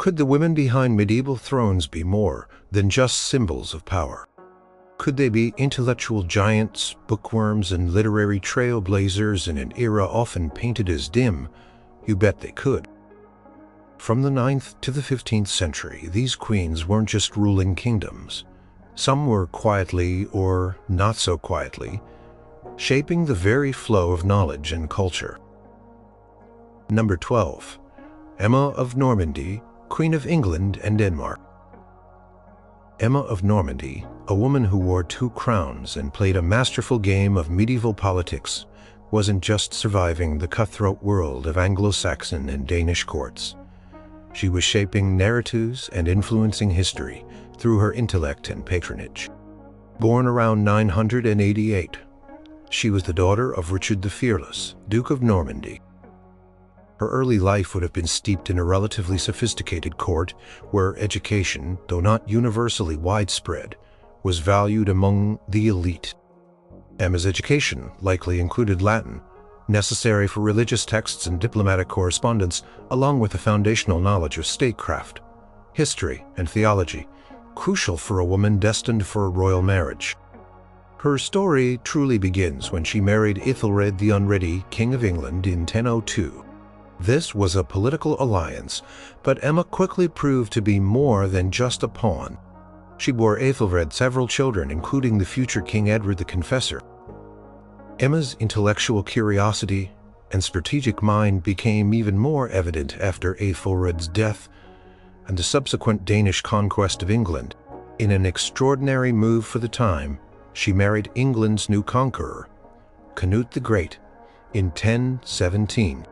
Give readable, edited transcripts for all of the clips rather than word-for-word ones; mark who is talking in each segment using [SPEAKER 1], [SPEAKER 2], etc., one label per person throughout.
[SPEAKER 1] Could the women behind medieval thrones be more than just symbols of power? Could they be intellectual giants, bookworms, and literary trailblazers in an era often painted as dim? You bet they could. From the 9th to the 15th century, these queens weren't just ruling kingdoms. Some were quietly, or not so quietly, shaping the very flow of knowledge and culture. Number 12. Emma of Normandy, Queen of England and Denmark. Emma of Normandy, a woman who wore 2 crowns and played a masterful game of medieval politics, wasn't just surviving the cutthroat world of Anglo-Saxon and Danish courts. She was shaping narratives and influencing history through her intellect and patronage. Born around 988, she was the daughter of Richard the Fearless, Duke of Normandy. Her early life would have been steeped in a relatively sophisticated court where education, though not universally widespread, was valued among the elite. Emma's education likely included Latin, necessary for religious texts and diplomatic correspondence, along with a foundational knowledge of statecraft, history, and theology, crucial for a woman destined for a royal marriage. Her story truly begins when she married Ethelred the Unready, King of England, in 1002. This was a political alliance, but Emma quickly proved to be more than just a pawn. She bore Ethelred several children, including the future King Edward the Confessor. Emma's intellectual curiosity and strategic mind became even more evident after Ethelred's death and the subsequent Danish conquest of England. In an extraordinary move for the time, she married England's new conqueror, Canute the Great, in 1017.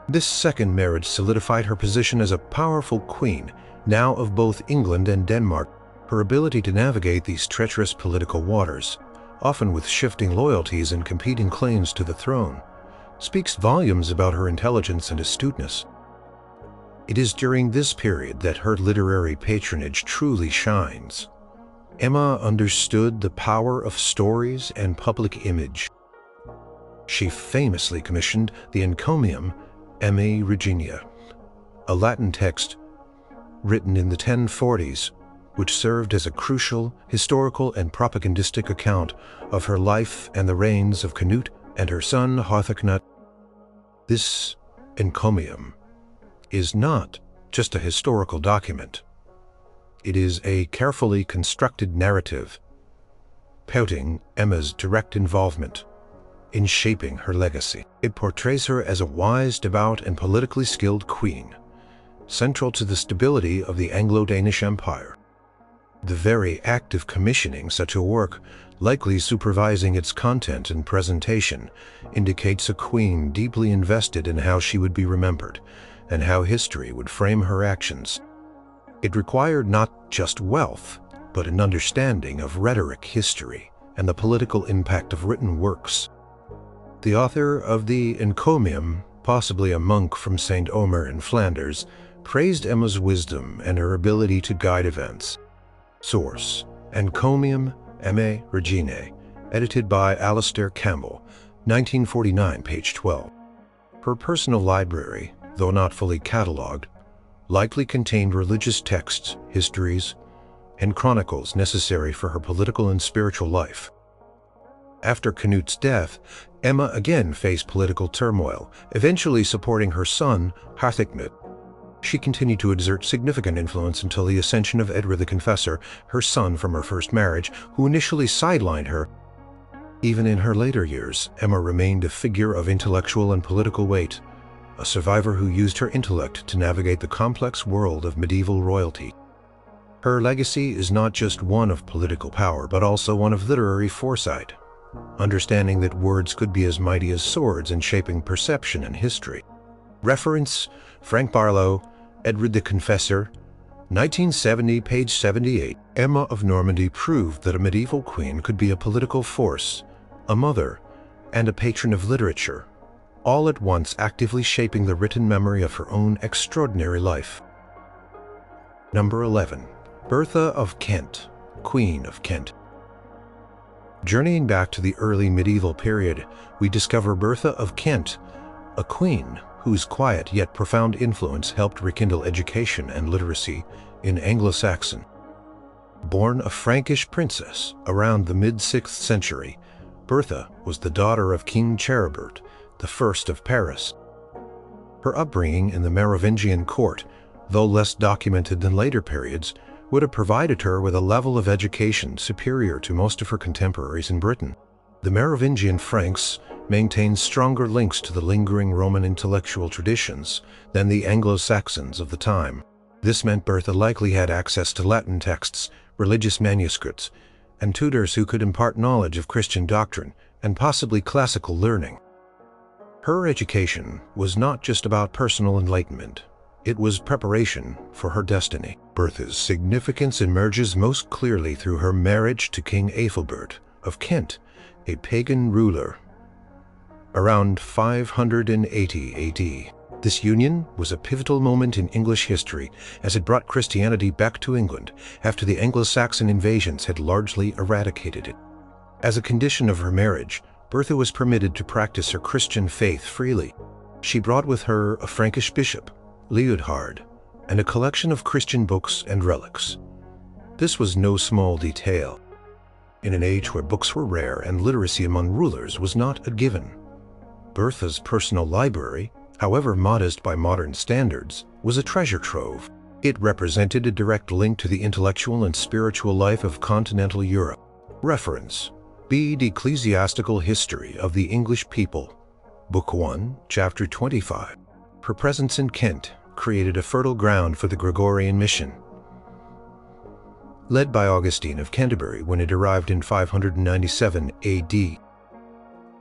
[SPEAKER 1] This second marriage solidified her position as a powerful queen, now of both England and Denmark. Her ability to navigate these treacherous political waters, often with shifting loyalties and competing claims to the throne, speaks volumes about her intelligence and astuteness. It is during this period that her literary patronage truly shines. Emma understood the power of stories and public image. She famously commissioned the Encomium Emmae Reginae, a Latin text written in the 1040s, which served as a crucial historical and propagandistic account of her life and the reigns of Canute and her son Harthacnut. This encomium is not just a historical document. It is a carefully constructed narrative, touting Emma's direct involvement in shaping her legacy. It portrays her as a wise, devout, and politically skilled queen, central to the stability of the Anglo-Danish Empire. The very act of commissioning such a work, likely supervising its content and presentation, indicates a queen deeply invested in how she would be remembered and how history would frame her actions. It required not just wealth, but an understanding of rhetoric, history, and the political impact of written works. The author of the Encomium, possibly a monk from St. Omer in Flanders, praised Emma's wisdom and her ability to guide events. Source: Encomium Emmae Reginae, edited by Alistair Campbell, 1949, page 12. Her personal library, though not fully catalogued, likely contained religious texts, histories, and chronicles necessary for her political and spiritual life. After Canute's death, Emma again faced political turmoil, eventually supporting her son, Harthacnut. She continued to exert significant influence until the ascension of Edward the Confessor, her son from her first marriage, who initially sidelined her. Even in her later years, Emma remained a figure of intellectual and political weight, a survivor who used her intellect to navigate the complex world of medieval royalty. Her legacy is not just one of political power, but also one of literary foresight, understanding that words could be as mighty as swords in shaping perception and history. Reference: Frank Barlow, Edward the Confessor, 1970, page 78. Emma of Normandy proved that a medieval queen could be a political force, a mother, and a patron of literature, all at once actively shaping the written memory of her own extraordinary life. Number 11. Bertha of Kent, Queen of Kent. Journeying back to the early medieval period, we discover Bertha of Kent, a queen whose quiet yet profound influence helped rekindle education and literacy in Anglo-Saxon. Born a Frankish princess around the mid-6th century, Bertha was the daughter of King Charibert, the first of Paris. Her upbringing in the Merovingian court, though less documented than later periods, would have provided her with a level of education superior to most of her contemporaries in Britain. The Merovingian Franks maintained stronger links to the lingering Roman intellectual traditions than the Anglo-Saxons of the time. This meant Bertha likely had access to Latin texts, religious manuscripts, and tutors who could impart knowledge of Christian doctrine and possibly classical learning. Her education was not just about personal enlightenment. It was preparation for her destiny. Bertha's significance emerges most clearly through her marriage to King Ethelbert of Kent, a pagan ruler, around 580 AD. This union was a pivotal moment in English history as it brought Christianity back to England after the Anglo-Saxon invasions had largely eradicated it. As a condition of her marriage, Bertha was permitted to practice her Christian faith freely. She brought with her a Frankish bishop, Leodhard, and a collection of Christian books and relics. This was no small detail. In an age where books were rare and literacy among rulers was not a given, Bertha's personal library, however modest by modern standards, was a treasure trove. It represented a direct link to the intellectual and spiritual life of continental Europe. Reference: Bede Ecclesiastical History of the English People, Book 1, Chapter 25. Her presence in Kent created a fertile ground for the Gregorian mission, led by Augustine of Canterbury when it arrived in 597 AD.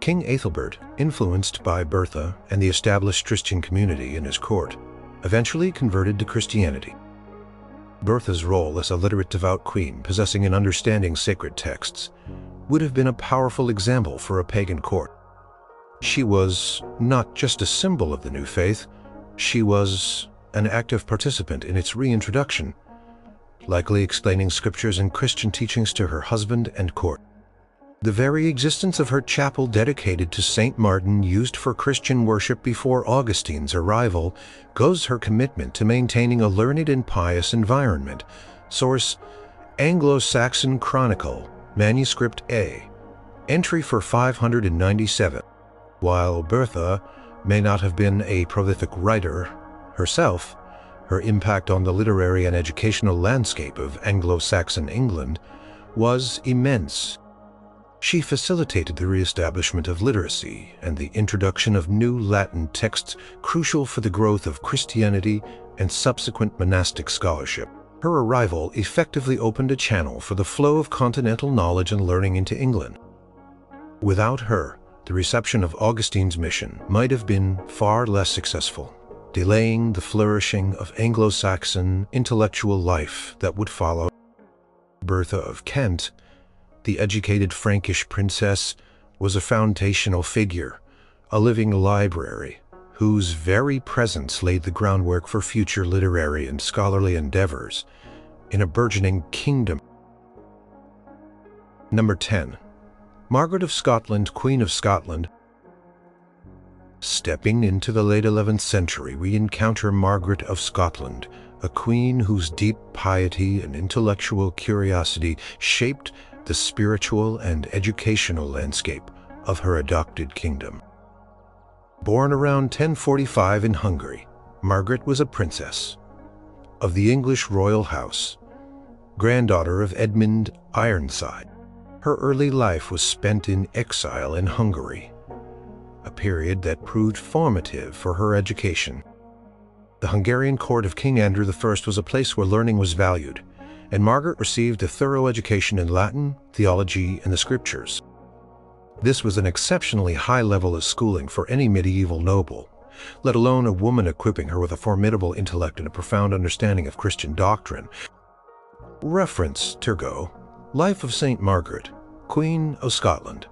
[SPEAKER 1] King Ethelbert, influenced by Bertha and the established Christian community in his court, eventually converted to Christianity. Bertha's role as a literate devout queen possessing and understanding sacred texts would have been a powerful example for a pagan court. She was not just a symbol of the new faith, she was an active participant in its reintroduction, likely explaining scriptures and Christian teachings to her husband and court. The very existence of her chapel dedicated to Saint Martin, used for Christian worship before Augustine's arrival, goes her commitment to maintaining a learned and pious environment. Source: Anglo-Saxon Chronicle, Manuscript A, entry for 597. While Bertha may not have been a prolific writer herself, her impact on the literary and educational landscape of Anglo-Saxon England was immense. She facilitated the re-establishment of literacy and the introduction of new Latin texts crucial for the growth of Christianity and subsequent monastic scholarship. Her arrival effectively opened a channel for the flow of continental knowledge and learning into England. Without her, the reception of Augustine's mission might have been far less successful, delaying the flourishing of Anglo-Saxon intellectual life that would follow. Bertha of Kent, the educated Frankish princess, was a foundational figure, a living library, whose very presence laid the groundwork for future literary and scholarly endeavors in a burgeoning kingdom. Number 10. Margaret of Scotland, Queen of Scotland. Stepping into the late 11th century, we encounter Margaret of Scotland, a queen whose deep piety and intellectual curiosity shaped the spiritual and educational landscape of her adopted kingdom. Born around 1045 in Hungary, Margaret was a princess of the English royal house, granddaughter of Edmund Ironside. Her early life was spent in exile in Hungary, a period that proved formative for her education. The Hungarian court of King Andrew I was a place where learning was valued, and Margaret received a thorough education in Latin, theology, and the scriptures. This was an exceptionally high level of schooling for any medieval noble, let alone a woman equipping her with a formidable intellect and a profound understanding of Christian doctrine. Reference: Turgot, Life of Saint Margaret, Queen of Scotland,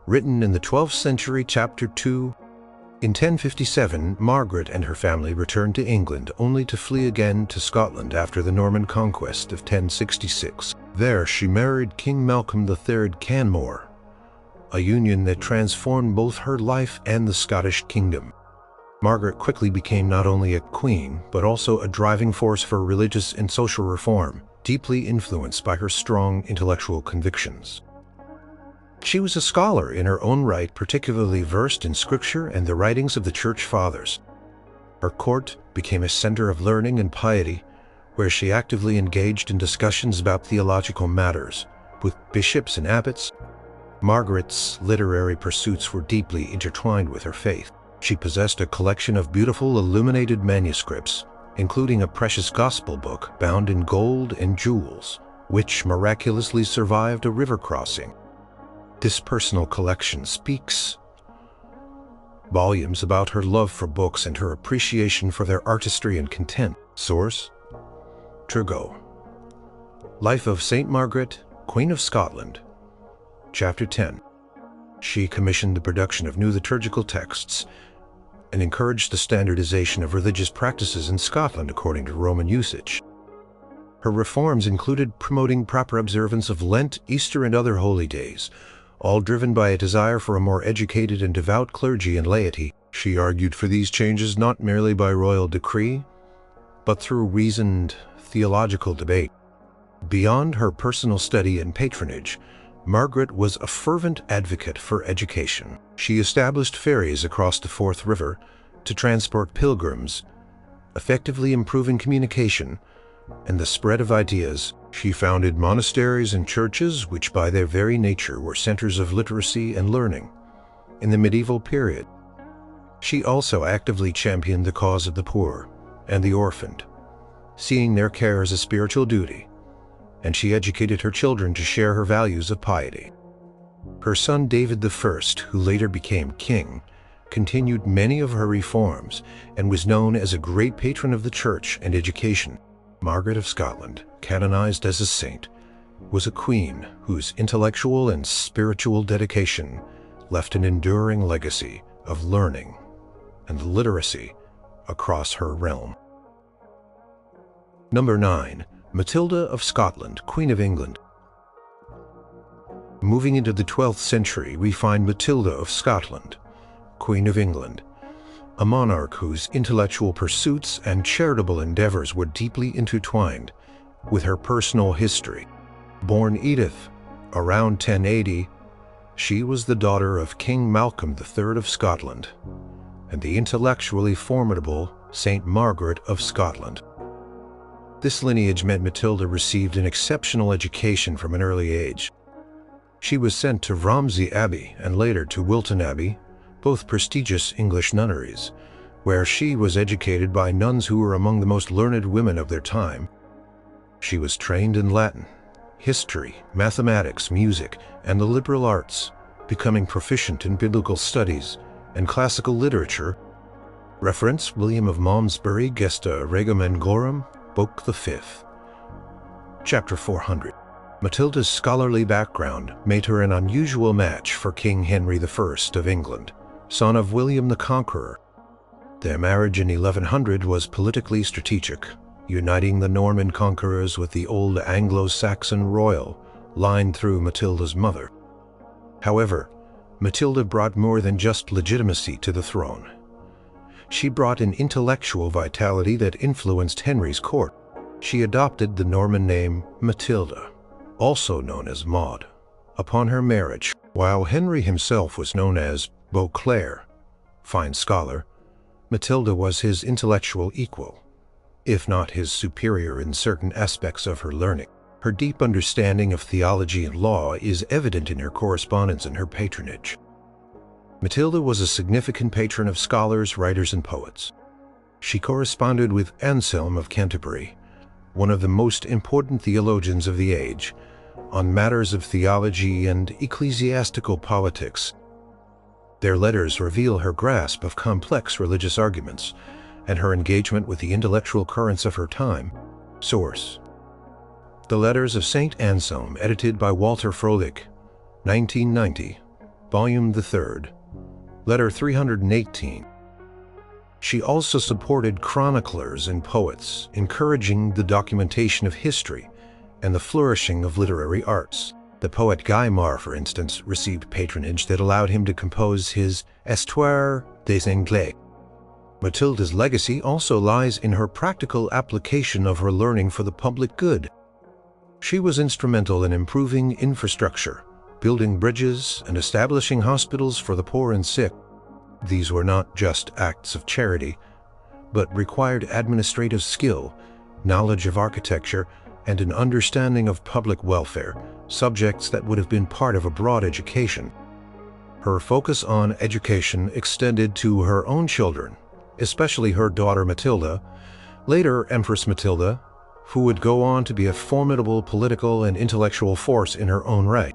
[SPEAKER 1] written in the 12th century, Chapter 2. In 1057, Margaret and her family returned to England, only to flee again to Scotland after the Norman conquest of 1066. There she married King Malcolm III Canmore, a union that transformed both her life and the Scottish kingdom. Margaret quickly became not only a queen, but also a driving force for religious and social reform, deeply influenced by her strong intellectual convictions. She was a scholar in her own right, particularly versed in scripture and the writings of the Church Fathers. Her court became a center of learning and piety, where she actively engaged in discussions about theological matters with bishops and abbots. Margaret's literary pursuits were deeply intertwined with her faith. She possessed a collection of beautiful illuminated manuscripts, including a precious gospel book bound in gold and jewels, which miraculously survived a river crossing. This personal collection speaks volumes about her love for books and her appreciation for their artistry and content. Source: Turgot. Life of Saint Margaret, Queen of Scotland. Chapter 10. She commissioned the production of new liturgical texts and encouraged the standardization of religious practices in Scotland according to Roman usage. Her reforms included promoting proper observance of Lent, Easter, and other holy days, all driven by a desire for a more educated and devout clergy and laity. She argued for these changes not merely by royal decree, but through reasoned theological debate. Beyond her personal study and patronage, Margaret was a fervent advocate for education. She established ferries across the Forth River to transport pilgrims, effectively improving communication and the spread of ideas. She founded monasteries and churches which by their very nature were centers of literacy and learning. In the medieval period, she also actively championed the cause of the poor and the orphaned, seeing their care as a spiritual duty, and she educated her children to share her values of piety. Her son David I, who later became king, continued many of her reforms and was known as a great patron of the church and education. Margaret of Scotland, canonized as a saint, was a queen whose intellectual and spiritual dedication left an enduring legacy of learning and literacy across her realm. Number 9. Matilda of Scotland, Queen of England. Moving into the 12th century, we find Matilda of Scotland, Queen of England, a monarch whose intellectual pursuits and charitable endeavors were deeply intertwined with her personal history. Born Edith around 1080, she was the daughter of King Malcolm III of Scotland and the intellectually formidable Saint Margaret of Scotland. This lineage meant Matilda received an exceptional education from an early age. She was sent to Romsey Abbey and later to Wilton Abbey, both prestigious English nunneries, where she was educated by nuns who were among the most learned women of their time. She was trained in Latin, history, mathematics, music, and the liberal arts, becoming proficient in biblical studies and classical literature. Reference: William of Malmesbury, Gesta Regum Anglorum, Book the 5th. Chapter 400. Matilda's scholarly background made her an unusual match for King Henry I of England, son of William the Conqueror. Their marriage in 1100 was politically strategic, uniting the Norman conquerors with the old Anglo-Saxon royal line through Matilda's mother. However, Matilda brought more than just legitimacy to the throne. She brought an intellectual vitality that influenced Henry's court. She adopted the Norman name Matilda, also known as Maud, upon her marriage, while Henry himself was known as Beauclerc, fine scholar. Matilda was his intellectual equal, if not his superior in certain aspects of her learning. Her deep understanding of theology and law is evident in her correspondence and her patronage. Matilda was a significant patron of scholars, writers, and poets. She corresponded with Anselm of Canterbury, one of the most important theologians of the age, on matters of theology and ecclesiastical politics. Their letters reveal her grasp of complex religious arguments and her engagement with the intellectual currents of her time. Source: The Letters of St. Anselm, edited by Walter Froelich, 1990, Volume 3, Letter 318. She also supported chroniclers and poets, encouraging the documentation of history and the flourishing of literary arts. The poet Guy Mar, for instance, received patronage that allowed him to compose his Histoire des Anglais. Matilda's legacy also lies in her practical application of her learning for the public good. She was instrumental in improving infrastructure, building bridges, and establishing hospitals for the poor and sick. These were not just acts of charity, but required administrative skill, knowledge of architecture, and an understanding of public welfare, subjects that would have been part of a broad education. Her focus on education extended to her own children, especially her daughter Matilda, later Empress Matilda, who would go on to be a formidable political and intellectual force in her own right.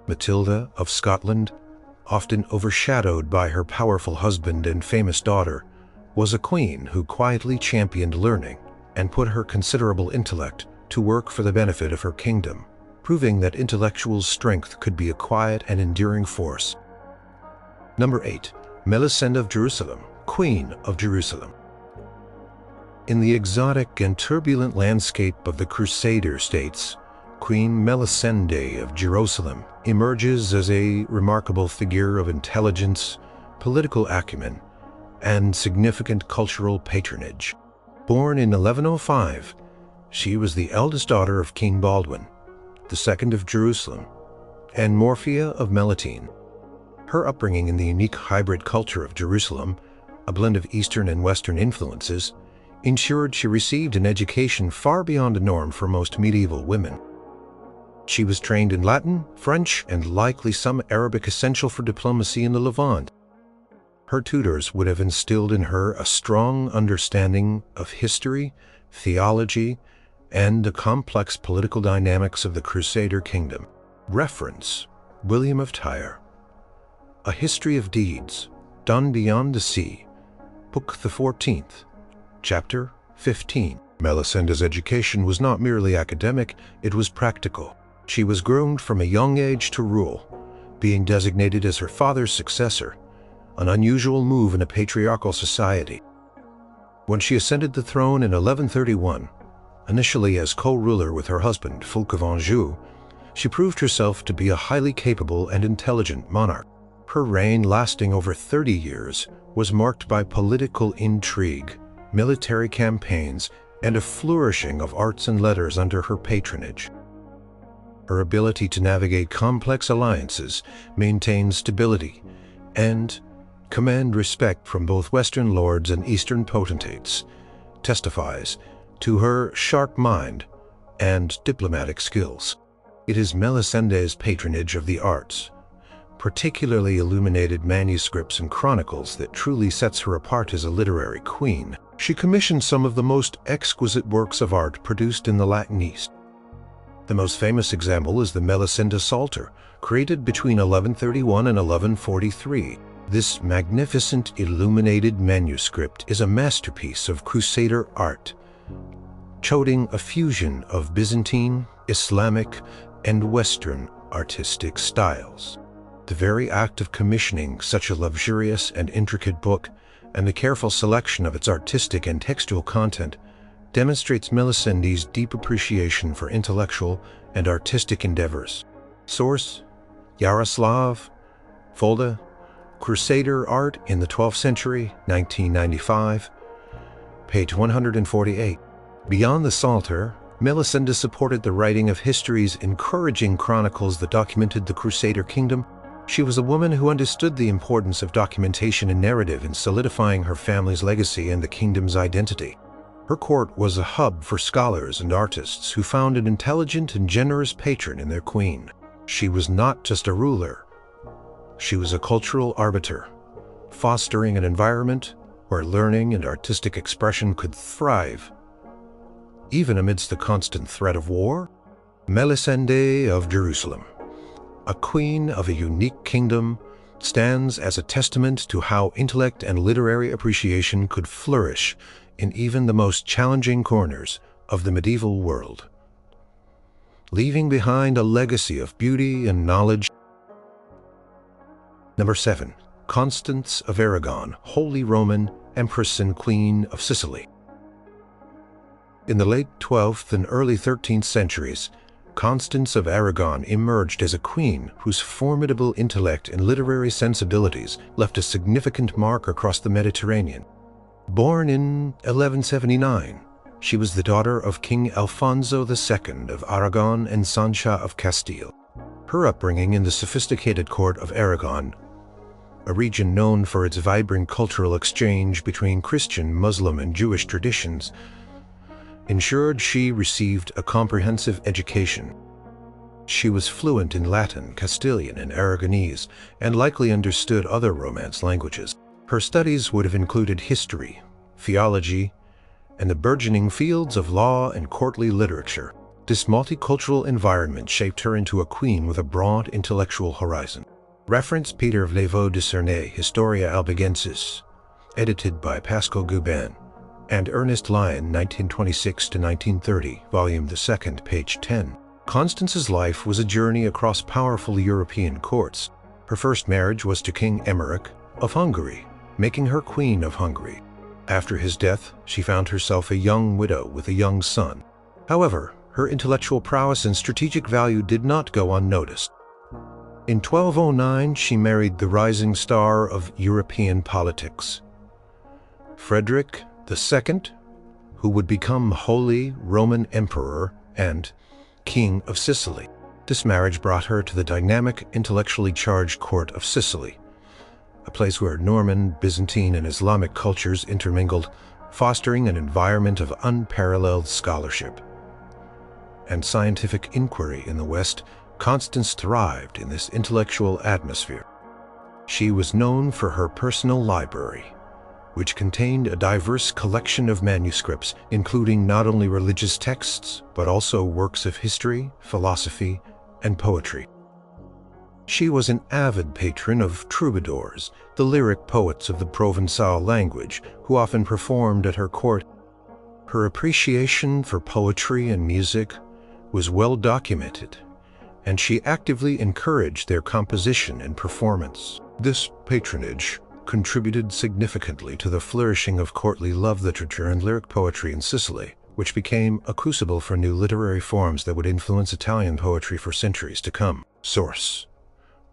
[SPEAKER 1] Matilda of Scotland, often overshadowed by her powerful husband and famous daughter, was a queen who quietly championed learning and put her considerable intellect to work for the benefit of her kingdom, proving that intellectual strength could be a quiet and enduring force. Number 8. Melisenda of Jerusalem, Queen of Jerusalem. In the exotic and turbulent landscape of the Crusader states, Queen Melisenda of Jerusalem emerges as a remarkable figure of intelligence, political acumen, and significant cultural patronage. Born in 1105, she was the eldest daughter of King Baldwin, the second of Jerusalem, and Morphia of Melitene. Her upbringing in the unique hybrid culture of Jerusalem, a blend of Eastern and Western influences, ensured she received an education far beyond the norm for most medieval women. She was trained in Latin, French, and likely some Arabic essential for diplomacy in the Levant. Her tutors would have instilled in her a strong understanding of history, theology, and the complex political dynamics of the Crusader kingdom. Reference: William of Tyre. A History of Deeds, Done Beyond the Sea, Book the 14th, Chapter 15. Melisenda's education was not merely academic, it was practical. She was groomed from a young age to rule, being designated as her father's successor, an unusual move in a patriarchal society. When she ascended the throne in 1131, initially as co-ruler with her husband, Fulk of Anjou, she proved herself to be a highly capable and intelligent monarch. Her reign, lasting over 30 years, was marked by political intrigue, military campaigns, and a flourishing of arts and letters under her patronage. Her ability to navigate complex alliances, maintain stability, and command respect from both Western lords and Eastern potentates testifies to her sharp mind and diplomatic skills. It is Melisenda's patronage of the arts, particularly illuminated manuscripts and chronicles, that truly sets her apart as a literary queen. She commissioned some of the most exquisite works of art produced in the Latin East. The most famous example is the Melisenda Psalter, created between 1131 and 1143. This magnificent illuminated manuscript is a masterpiece of Crusader art, showing a fusion of Byzantine, Islamic, and Western artistic styles. The very act of commissioning such a luxurious and intricate book, and the careful selection of its artistic and textual content, demonstrates Melisenda's deep appreciation for intellectual and artistic endeavors. Source: Yaroslav Folda, Crusader Art in the 12th Century, 1995, page 148. Beyond the Psalter, Melisenda supported the writing of histories, encouraging chronicles that documented the Crusader kingdom. She was a woman who understood the importance of documentation and narrative in solidifying her family's legacy and the kingdom's identity. Her court was a hub for scholars and artists who found an intelligent and generous patron in their queen. She was not just a ruler. She was a cultural arbiter, fostering an environment where learning and artistic expression could thrive, even amidst the constant threat of war. Melisenda of Jerusalem, a queen of a unique kingdom, stands as a testament to how intellect and literary appreciation could flourish in even the most challenging corners of the medieval world, leaving behind a legacy of beauty and knowledge. Number 7. Constance of Aragon, Holy Roman Empress and Queen of Sicily. In the late 12th and early 13th centuries, Constance of Aragon emerged as a queen whose formidable intellect and literary sensibilities left a significant mark across the Mediterranean. Born in 1179, she was the daughter of King Alfonso II of Aragon and Sancha of Castile. Her upbringing in the sophisticated court of Aragon, a region known for its vibrant cultural exchange between Christian, Muslim, and Jewish traditions, ensured she received a comprehensive education. She was fluent in Latin, Castilian, and Aragonese, and likely understood other Romance languages. Her studies would have included history, theology, and the burgeoning fields of law and courtly literature. This multicultural environment shaped her into a queen with a broad intellectual horizon. Reference Peter of Lévaux de Cernay, Historia Albigensis, edited by Pascal Goubin, and Ernest Lyon, 1926–1930, Volume 2, page 10. Constance's life was a journey across powerful European courts. Her first marriage was to King Emmerich of Hungary, making her Queen of Hungary. After his death, she found herself a young widow with a young son. However, her intellectual prowess and strategic value did not go unnoticed. In 1209, she married the rising star of European politics, Frederick II, who would become Holy Roman Emperor and King of Sicily. This marriage brought her to the dynamic, intellectually charged court of Sicily, a place where Norman, Byzantine, and Islamic cultures intermingled, fostering an environment of unparalleled scholarship and scientific inquiry. In the West, Constance thrived in this intellectual atmosphere. She was known for her personal library, which contained a diverse collection of manuscripts, including not only religious texts, but also works of history, philosophy, and poetry. She was an avid patron of troubadours, the lyric poets of the Provençal language, who often performed at her court. Her appreciation for poetry and music was well documented, and she actively encouraged their composition and performance. This patronage contributed significantly to the flourishing of courtly love literature and lyric poetry in Sicily, which became a crucible for new literary forms that would influence Italian poetry for centuries to come. Source: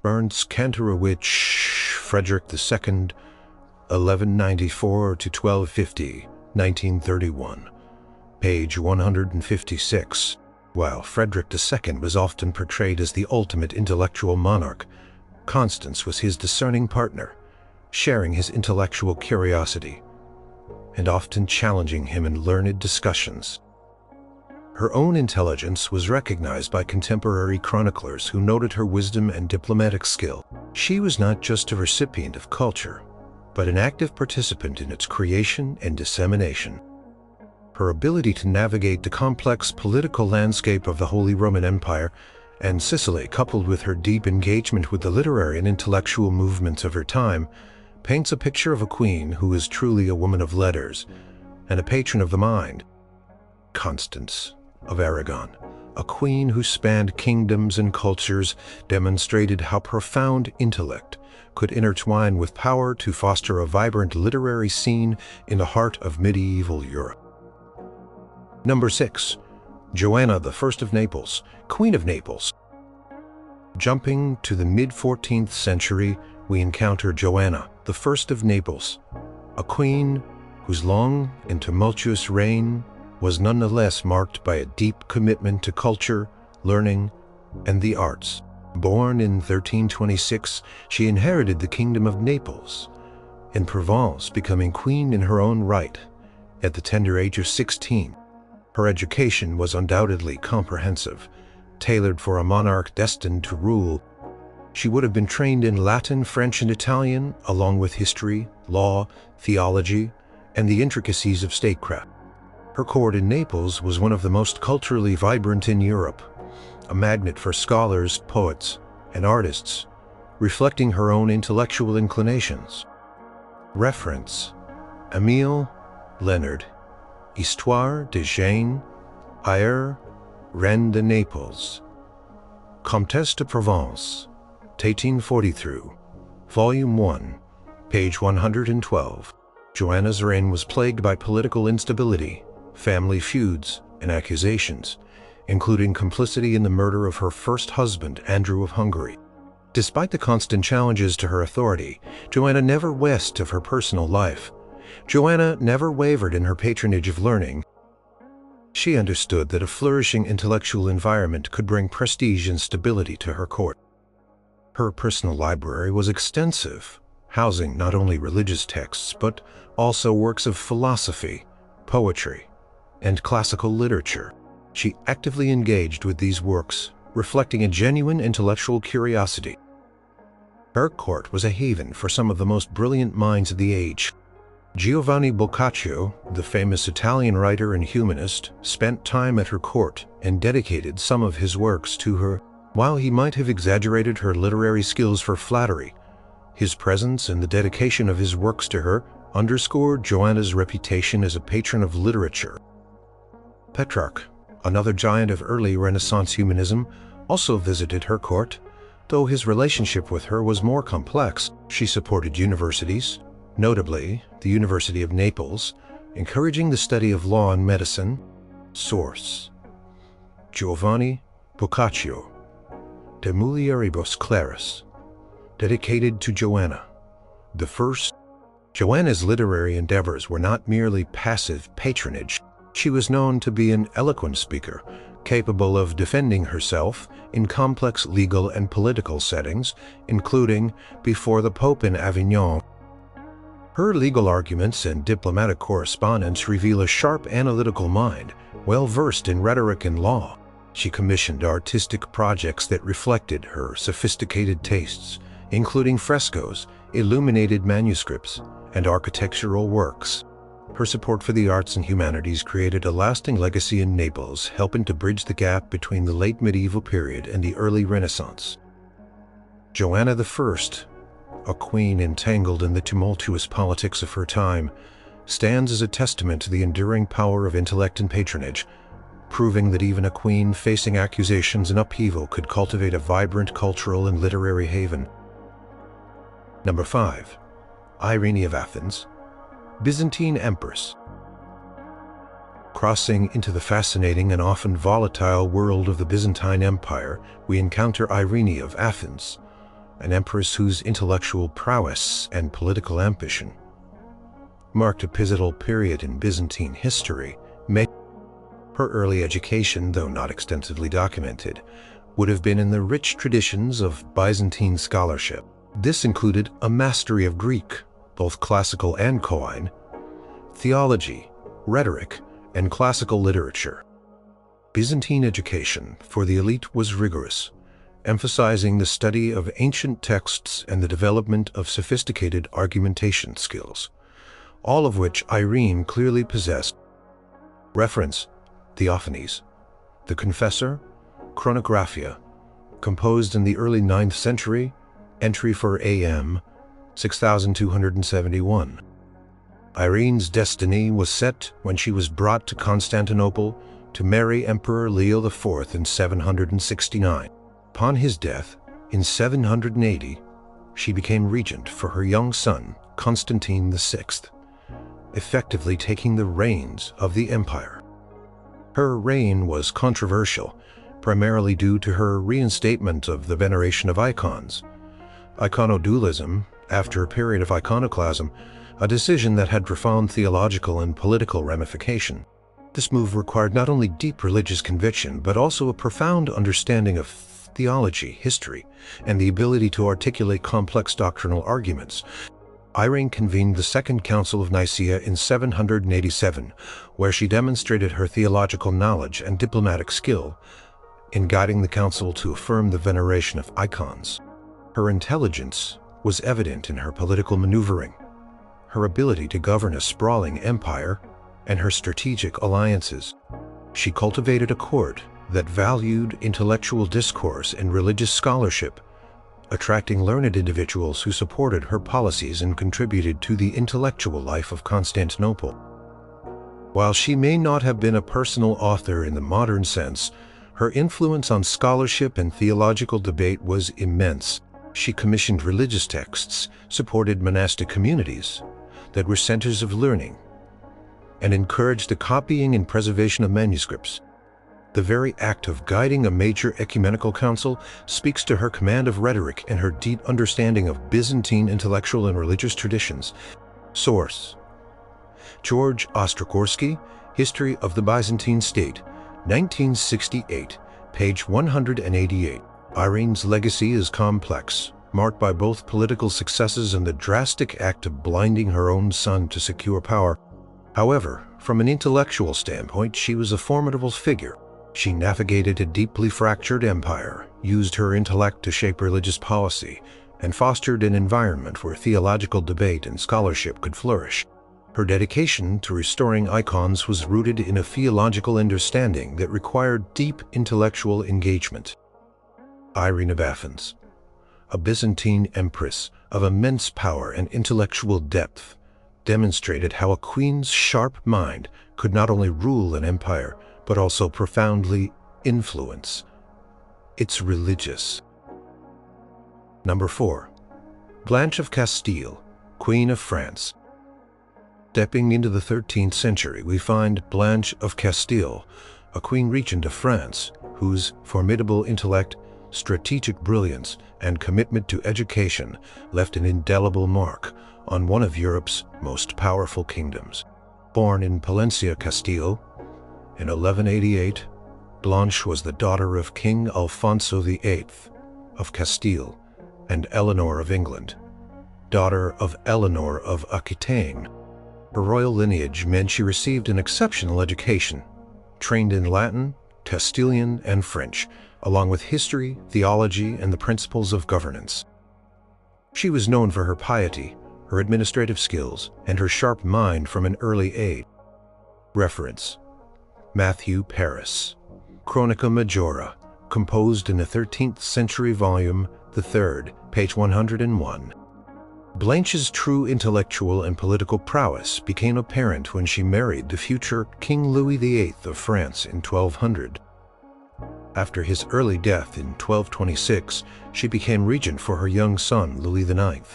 [SPEAKER 1] Ernst Kantorowicz, Frederick II, 1194–1250, 1931, page 156. While Frederick II was often portrayed as the ultimate intellectual monarch, Constance was his discerning partner, sharing his intellectual curiosity and often challenging him in learned discussions. Her own intelligence was recognized by contemporary chroniclers who noted her wisdom and diplomatic skill. She was not just a recipient of culture, but an active participant in its creation and dissemination. Her ability to navigate the complex political landscape of the Holy Roman Empire and Sicily, coupled with her deep engagement with the literary and intellectual movements of her time, paints a picture of a queen who is truly a woman of letters and a patron of the mind. Constance of Aragon, a queen who spanned kingdoms and cultures, demonstrated how profound intellect could intertwine with power to foster a vibrant literary scene in the heart of medieval Europe. Number 6. Joanna I of Naples, Queen of Naples. Jumping to the mid-14th century, we encounter Joanna I of Naples, a queen whose long and tumultuous reign was nonetheless marked by a deep commitment to culture, learning, and the arts. Born in 1326, she inherited the Kingdom of Naples in Provence, becoming queen in her own right at the tender age of 16. Her education was undoubtedly comprehensive, tailored for a monarch destined to rule. She would have been trained in Latin, French, and Italian, along with history, law, theology, and the intricacies of statecraft. Her court in Naples was one of the most culturally vibrant in Europe, a magnet for scholars, poets, and artists, reflecting her own intellectual inclinations. Reference: Émile Leonard, Histoire de Jeanne, Reine de Naples, Comtesse de Provence, 1843, Volume 1, page 112. Joanna's reign was plagued by political instability, family feuds, and accusations, including complicity in the murder of her first husband, Andrew of Hungary. Despite the constant challenges to her authority, Joanna never west of her personal life, Joanna never wavered in her patronage of learning. She understood that a flourishing intellectual environment could bring prestige and stability to her court. Her personal library was extensive, housing not only religious texts but also works of philosophy, poetry, and classical literature. She actively engaged with these works, reflecting a genuine intellectual curiosity. Her court was a haven for some of the most brilliant minds of the age. Giovanni Boccaccio, the famous Italian writer and humanist, spent time at her court and dedicated some of his works to her. While he might have exaggerated her literary skills for flattery, his presence and the dedication of his works to her underscored Joanna's reputation as a patron of literature. Petrarch, another giant of early Renaissance humanism, also visited her court. Though his relationship with her was more complex, she supported universities, notably the University of Naples, encouraging the study of law and medicine. Source: Giovanni Boccaccio, De Mulieribus Claris, dedicated to Joanna the First. Joanna's literary endeavors were not merely passive patronage. She was known to be an eloquent speaker, capable of defending herself in complex legal and political settings, including before the Pope in Avignon. Her legal arguments and diplomatic correspondence reveal a sharp analytical mind, well-versed in rhetoric and law. She commissioned artistic projects that reflected her sophisticated tastes, including frescoes, illuminated manuscripts, and architectural works. Her support for the arts and humanities created a lasting legacy in Naples, helping to bridge the gap between the late medieval period and the early Renaissance. Joanna I, a queen entangled in the tumultuous politics of her time, stands as a testament to the enduring power of intellect and patronage, proving that even a queen facing accusations and upheaval could cultivate a vibrant cultural and literary haven. Number 5. Irene of Athens, Byzantine Empress. Crossing into the fascinating and often volatile world of the Byzantine Empire, we encounter Irene of Athens, an empress whose intellectual prowess and political ambition marked a pivotal period in Byzantine history. Her early education, though not extensively documented, would have been in the rich traditions of Byzantine scholarship. This included a mastery of Greek, both classical and Koine, theology, rhetoric, and classical literature. Byzantine education for the elite was rigorous, emphasizing the study of ancient texts and the development of sophisticated argumentation skills, all of which Irene clearly possessed. Reference: Theophanes, The Confessor, Chronographia, composed in the early 9th century, entry for AM 6271. Irene's destiny was set when she was brought to Constantinople to marry Emperor Leo IV in 769. Upon his death, in 780, she became regent for her young son, Constantine VI, effectively taking the reins of the empire. Her reign was controversial, primarily due to her reinstatement of the veneration of icons. Iconodualism, after a period of iconoclasm, a decision that had profound theological and political ramification. This move required not only deep religious conviction, but also a profound understanding of theology, history, and the ability to articulate complex doctrinal arguments. Irene convened the Second Council of Nicaea in 787, where she demonstrated her theological knowledge and diplomatic skill in guiding the council to affirm the veneration of icons. Her intelligence was evident in her political maneuvering, her ability to govern a sprawling empire, and her strategic alliances. She cultivated a court that valued intellectual discourse and religious scholarship, attracting learned individuals who supported her policies and contributed to the intellectual life of Constantinople. While she may not have been a personal author in the modern sense, her influence on scholarship and theological debate was immense. She commissioned religious texts, supported monastic communities that were centers of learning, and encouraged the copying and preservation of manuscripts. The very act of guiding a major ecumenical council speaks to her command of rhetoric and her deep understanding of Byzantine intellectual and religious traditions. Source: George Ostrogorsky, History of the Byzantine State, 1968, page 188. Irene's legacy is complex, marked by both political successes and the drastic act of blinding her own son to secure power. However, from an intellectual standpoint, she was a formidable figure. She navigated a deeply fractured empire, used her intellect to shape religious policy, and fostered an environment where theological debate and scholarship could flourish. Her dedication to restoring icons was rooted in a theological understanding that required deep intellectual engagement. Irene of Athens, a Byzantine empress of immense power and intellectual depth, demonstrated how a queen's sharp mind could not only rule an empire, but also profoundly influence its religious. Number 4. Blanc of Castile, Queen of France. Stepping into the 13th century, we find Blanche of Castile, a queen regent of France, whose formidable intellect, strategic brilliance, and commitment to education left an indelible mark on one of Europe's most powerful kingdoms. Born in Palencia, Castile, in 1188, Blanche was the daughter of King Alfonso VIII of Castile and Eleanor of England, daughter of Elellanar of Aquitane. Her royal lineage meant she received an exceptional education, trained in Latin, Castilian, and French, along with history, theology, and the principles of governance. She was known for her piety, her administrative skills, and her sharp mind from an early age. Reference: Matthew Paris, Chronica Majora, composed in the 13th century volume, the 3rd, page 101. Blanche's true intellectual and political prowess became apparent when she married the future King Louis VIII of France in 1200. After his early death in 1226, she became regent for her young son, Louis IX.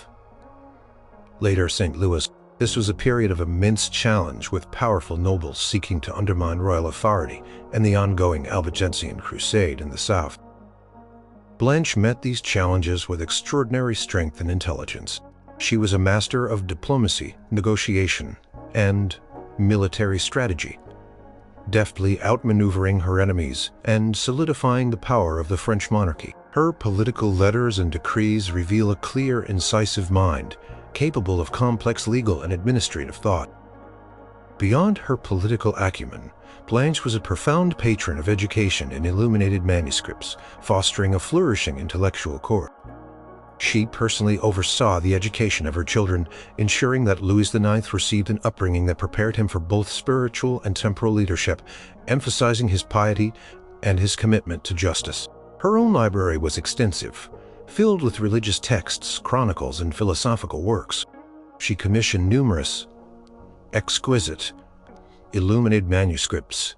[SPEAKER 1] Later St. Louis. This was a period of immense challenge, with powerful nobles seeking to undermine royal authority and the ongoing Albigensian Crusade in the south. Blanche met these challenges with extraordinary strength and intelligence. She was a master of diplomacy, negotiation, and military strategy, deftly outmaneuvering her enemies and solidifying the power of the French monarchy. Her political letters and decrees reveal a clear, incisive mind, capable of complex legal and administrative thought. Beyond her political acumen, Blanche was a profound patron of education and illuminated manuscripts, fostering a flourishing intellectual court. She personally oversaw the education of her children, ensuring that Louis IX received an upbringing that prepared him for both spiritual and temporal leadership, emphasizing his piety and his commitment to justice. Her own library was extensive, filled with religious texts, chronicles, and philosophical works. She commissioned numerous exquisite, illuminated manuscripts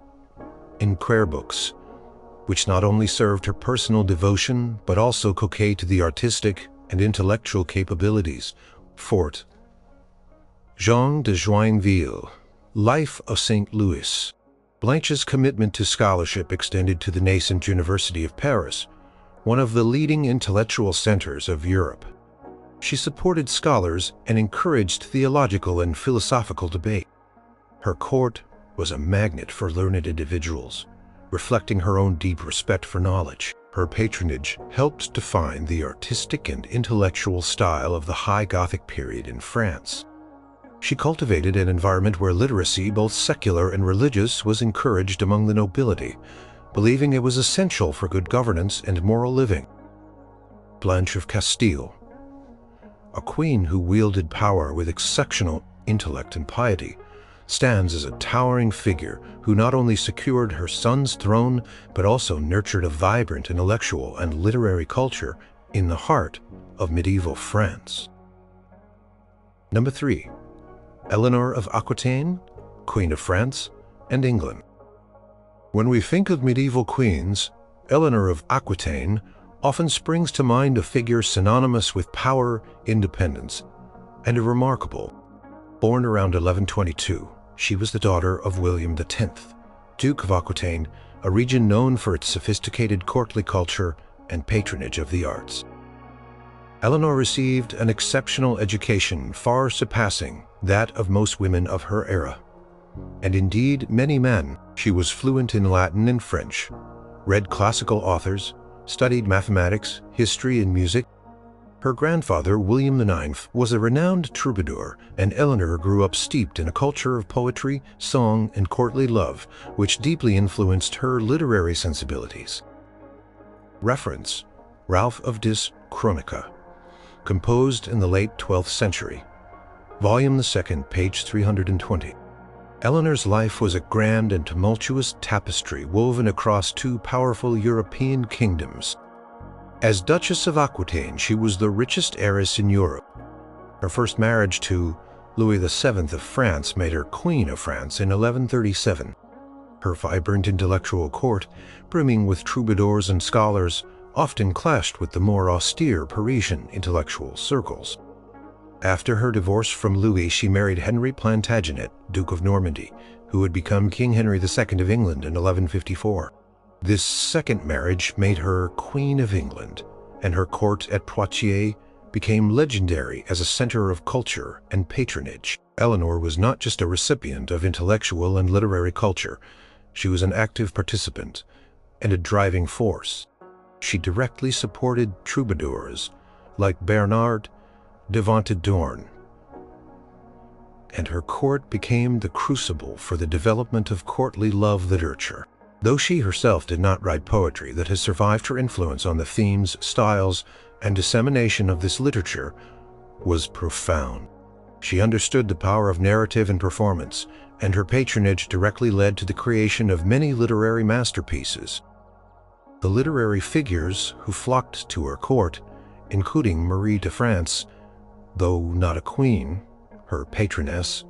[SPEAKER 1] in prayer books, which not only served her personal devotion, but also coquetted the artistic and intellectual capabilities. Fort Jean de Joinville, Life of St. Louis. Blanche's commitment to scholarship extended to the nascent University of Paris, one of the leading intellectual centers of Europe. She supported scholars and encouraged theological and philosophical debate. Her court was a magnet for learned individuals, reflecting her own deep respect for knowledge. Her patronage helped define the artistic and intellectual style of the High Gothic period in France. She cultivated an environment where literacy, both secular and religious, was encouraged among the nobility, believing it was essential for good governance and moral living. Blanche of Castile, a queen who wielded power with exceptional intellect and piety, stands as a towering figure who not only secured her son's throne, but also nurtured a vibrant intellectual and literary culture in the heart of medieval France. Number 3. Elellanar of Aquitane, Queen of France and England. When we think of medieval queens, Elellanar of Aquitane often springs to mind, a figure synonymous with power, independence, and a remarkable. Born around 1122, she was the daughter of William X, Duke of Aquitaine, a region known for its sophisticated courtly culture and patronage of the arts. Eleanor received an exceptional education far surpassing that of most women of her era. And indeed many men. She was fluent in Latin and French, read classical authors, studied mathematics, history, and music. Her grandfather, William IX, was a renowned troubadour, and Eleanor grew up steeped in a culture of poetry, song, and courtly love, which deeply influenced her literary sensibilities. Reference: Ralph of Dis Chronica, composed in the late 12th century. Volume 2, page 320. Eleanor's life was a grand and tumultuous tapestry woven across two powerful European kingdoms. As Duchess of Aquitaine, she was the richest heiress in Europe. Her first marriage to Louis VII of France made her Queen of France in 1137. Her vibrant intellectual court, brimming with troubadours and scholars, often clashed with the more austere Parisian intellectual circles. After her divorce from Louis, she married Henry Plantagenet, Duke of Normandy, who had become King Henry II of England in 1154. This second marriage made her Queen of England, and her court at Poitiers became legendary as a center of culture and patronage. Eleanor was not just a recipient of intellectual and literary culture, she was an active participant and a driving force. She directly supported troubadours like Bernard de Ventadorn, and her court became the crucible for the development of courtly love literature. Though she herself did not write poetry, that has survived her influence on the themes, styles, and dissemination of this literature was profound. She understood the power of narrative and performance, and her patronage directly led to the creation of many literary masterpieces. The literary figures who flocked to her court, including Marie de France, though not a queen, her patroness,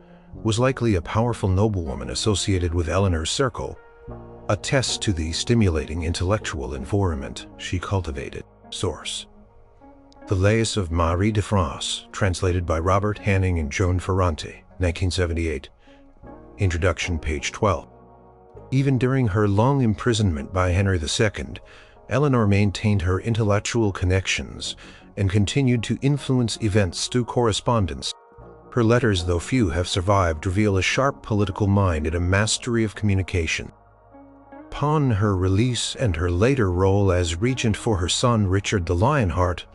[SPEAKER 1] was likely a powerful noblewoman associated with Eleanor's circle, attest to the stimulating intellectual environment she cultivated. Source: The Lays of Marie de France, translated by Robert Hanning and Joan Ferrante, 1978. Introduction, page 12. Even during her long imprisonment by Henry II, Eleanor maintained her intellectual connections and continued to influence events through correspondence. Her letters, though few have survived, reveal a sharp political mind and a mastery of communication. Upon her release and her later role as regent for her son Richard the Lionheart,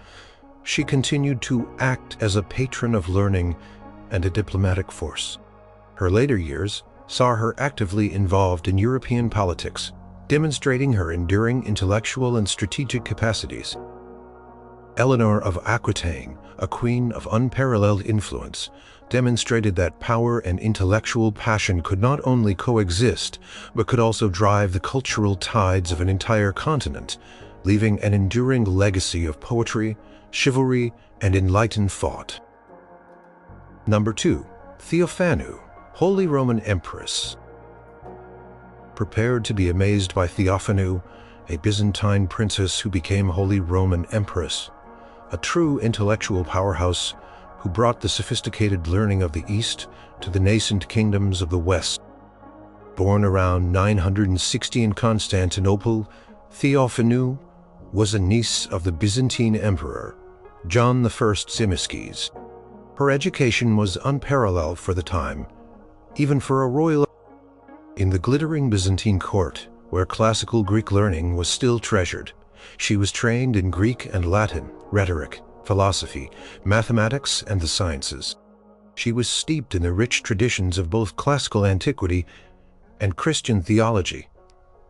[SPEAKER 1] she continued to act as a patron of learning and a diplomatic force. Her later years saw her actively involved in European politics, demonstrating her enduring intellectual and strategic capacities. Eleanor of Aquitaine, a queen of unparalleled influence, demonstrated that power and intellectual passion could not only coexist, but could also drive the cultural tides of an entire continent, leaving an enduring legacy of poetry, chivalry, and enlightened thought. Number 2. Theopanu, Holy Roman Empress. Prepared to be amazed by Theopanu, a Byzantine princess who became Holy Roman Empress, a true intellectual powerhouse who brought the sophisticated learning of the East to the nascent kingdoms of the West. Born around 960 in Constantinople, Theopanu was a niece of the Byzantine Emperor, John I Tzimiskes. Her education was unparalleled for the time, even for a royal. In the glittering Byzantine court, where classical Greek learning was still treasured, she was trained in Greek and Latin, rhetoric, philosophy, mathematics, and the sciences. She was steeped in the rich traditions of both classical antiquity and Christian theology,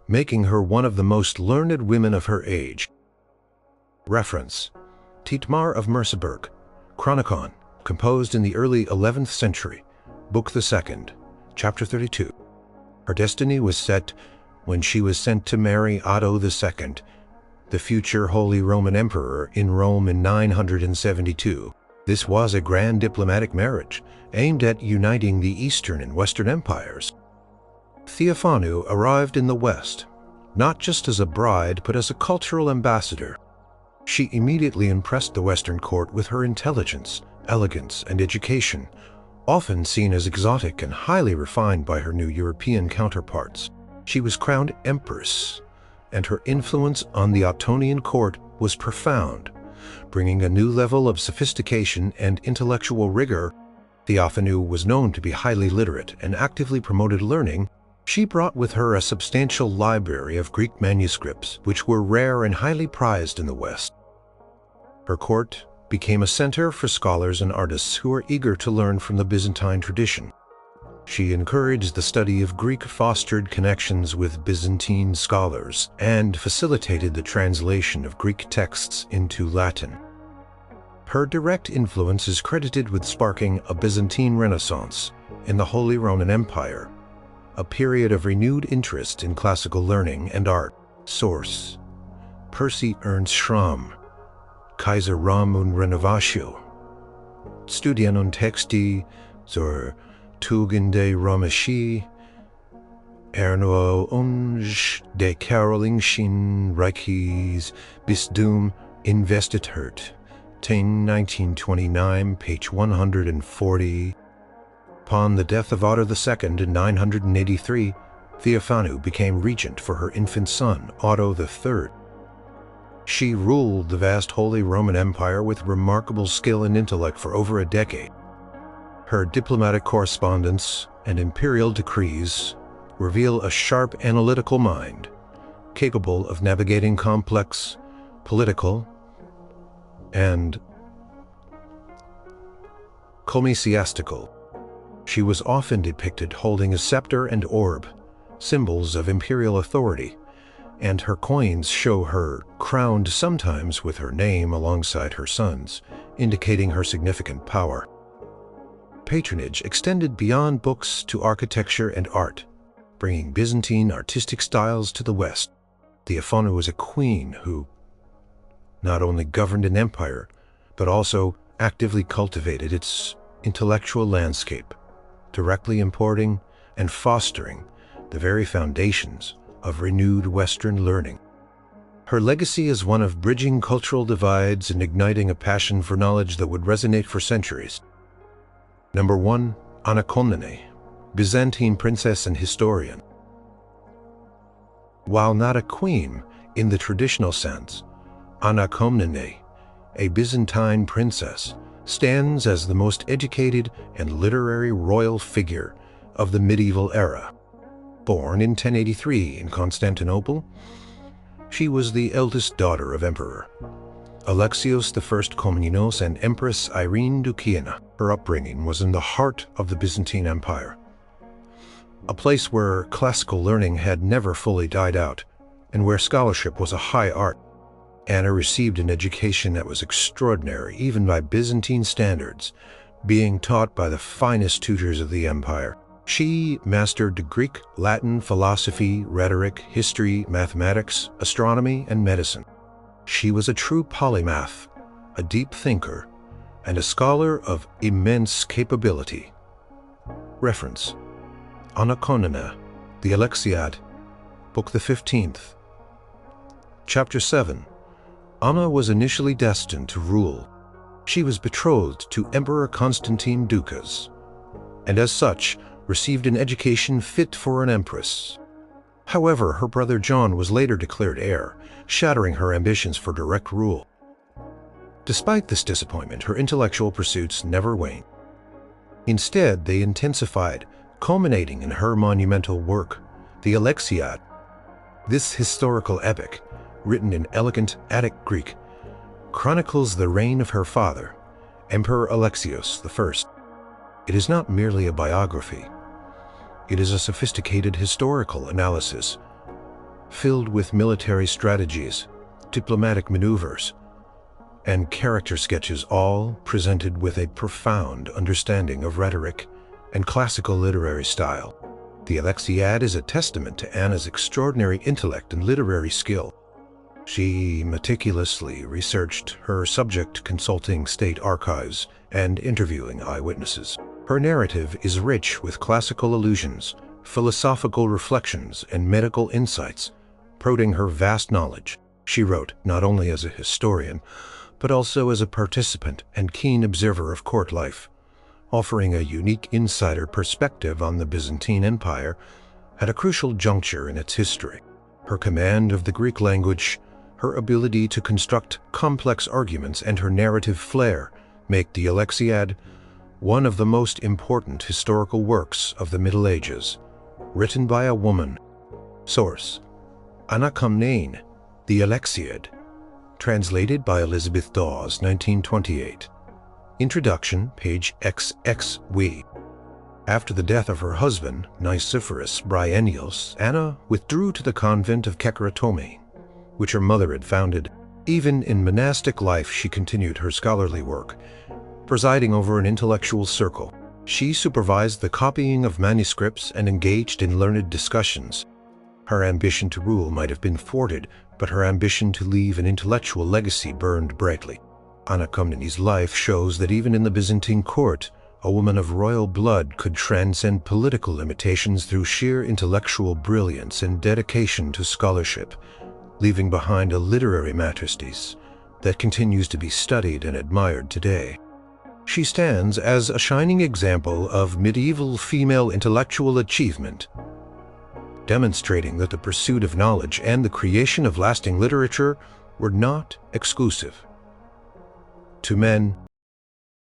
[SPEAKER 1] making her one of the most learned women of her age. Reference: Thietmar of Merseburg, Chronicon, composed in the early 11th century, Book 2, Chapter 32. Her destiny was set when she was sent to marry Otto II, the future Holy Roman Emperor, in Rome in 972. This was a grand diplomatic marriage aimed at uniting the Eastern and Western empires. Theopanu arrived in the West, not just as a bride, but as a cultural ambassador. She immediately impressed the Western court with her intelligence, elegance, and education, often seen as exotic and highly refined by her new European counterparts. She was crowned Empress, and her influence on the Ottonian court was profound, bringing a new level of sophistication and intellectual rigor. Theopanu was known to be highly literate and actively promoted learning. She brought with her a substantial library of Greek manuscripts, which were rare and highly prized in the West. Her court became a center for scholars and artists who were eager to learn from the Byzantine tradition. She encouraged the study of Greek, fostered connections with Byzantine scholars, and facilitated the translation of Greek texts into Latin. Her direct influence is credited with sparking a Byzantine Renaissance in the Holy Roman Empire, a period of renewed interest in classical learning and art. Source: Percy Ernst Schramm, Kaiser Rom und Renovatio, Studien und Texte zur Tugende Römische, Erneuerung des Karolingischen Reiches Bistum Investiert, 1929, page 140. Upon the death of Otto II in 983, Theopanu became regent for her infant son, Otto III. She ruled the vast Holy Roman Empire with remarkable skill and intellect for over a decade. Her diplomatic correspondence and imperial decrees reveal a sharp analytical mind, capable of navigating complex political and ecclesiastical. She was often depicted holding a scepter and orb, symbols of imperial authority, and her coins show her crowned sometimes with her name alongside her son's, indicating her significant power. Patronage extended beyond books to architecture and art, bringing Byzantine artistic styles to the West. Theopanu was a queen who not only governed an empire, but also actively cultivated its intellectual landscape, directly importing and fostering the very foundations of renewed Western learning. Her legacy is one of bridging cultural divides and igniting a passion for knowledge that would resonate for centuries. Number 1. Anna Komnene, Byzantine princess and historian. While not a queen in the traditional sense, Anna Komnene, a Byzantine princess, stands as the most educated and literary royal figure of the medieval era. Born in 1083 in Constantinople, she was the eldest daughter of Emperor Alexios I Komnenos and Empress Irene of Athens. Her upbringing was in the heart of the Byzantine Empire, a place where classical learning had never fully died out and where scholarship was a high art. Anna received an education that was extraordinary even by Byzantine standards, being taught by the finest tutors of the empire. She mastered Greek, Latin, philosophy, rhetoric, history, mathematics, astronomy, and medicine. She was a true polymath, a deep thinker, and a scholar of immense capability. Reference: Anna Komnene, the Alexiad, Book the 15th. Chapter 7. Anna was initially destined to rule. She was betrothed to Emperor Constantine Ducas, and as such, received an education fit for an empress. However, her brother John was later declared heir, shattering her ambitions for direct rule. Despite this disappointment, her intellectual pursuits never waned. Instead, they intensified, culminating in her monumental work, the Alexiad. This historical epic, written in elegant Attic Greek, chronicles the reign of her father, Emperor Alexios I. It is not merely a biography. It is a sophisticated historical analysis, filled with military strategies, diplomatic maneuvers, and character sketches, all presented with a profound understanding of rhetoric and classical literary style. The Alexiad is a testament to Anna's extraordinary intellect and literary skill. She meticulously researched her subject, consulting state archives and interviewing eyewitnesses. Her narrative is rich with classical allusions, philosophical reflections, and medical insights, promoting her vast knowledge. She wrote not only as a historian, but also as a participant and keen observer of court life, offering a unique insider perspective on the Byzantine Empire at a crucial juncture in its history. Her command of the Greek language, Her ability to construct complex arguments and her narrative flair make the Alexiad one of the most important historical works of the Middle Ages, written by a woman. Source: Encomium, the Alexiad, translated by Elizabeth Dawes, 1928. Introduction, page XXW. After the death of her husband, Nicephorus Bryennius, Anna withdrew to the convent of Kekaratome, which her mother had founded. Even in monastic life, she continued her scholarly work, presiding over an intellectual circle. She supervised the copying of manuscripts and engaged in learned discussions. Her ambition to rule might have been thwarted, but her ambition to leave an intellectual legacy burned brightly. Encomium's life shows that even in the Byzantine court, a woman of royal blood could transcend political limitations through sheer intellectual brilliance and dedication to scholarship, leaving behind a literary masterpiece that continues to be studied and admired today. She stands as a shining example of medieval female intellectual achievement, demonstrating that the pursuit of knowledge and the creation of lasting literature were not exclusive to men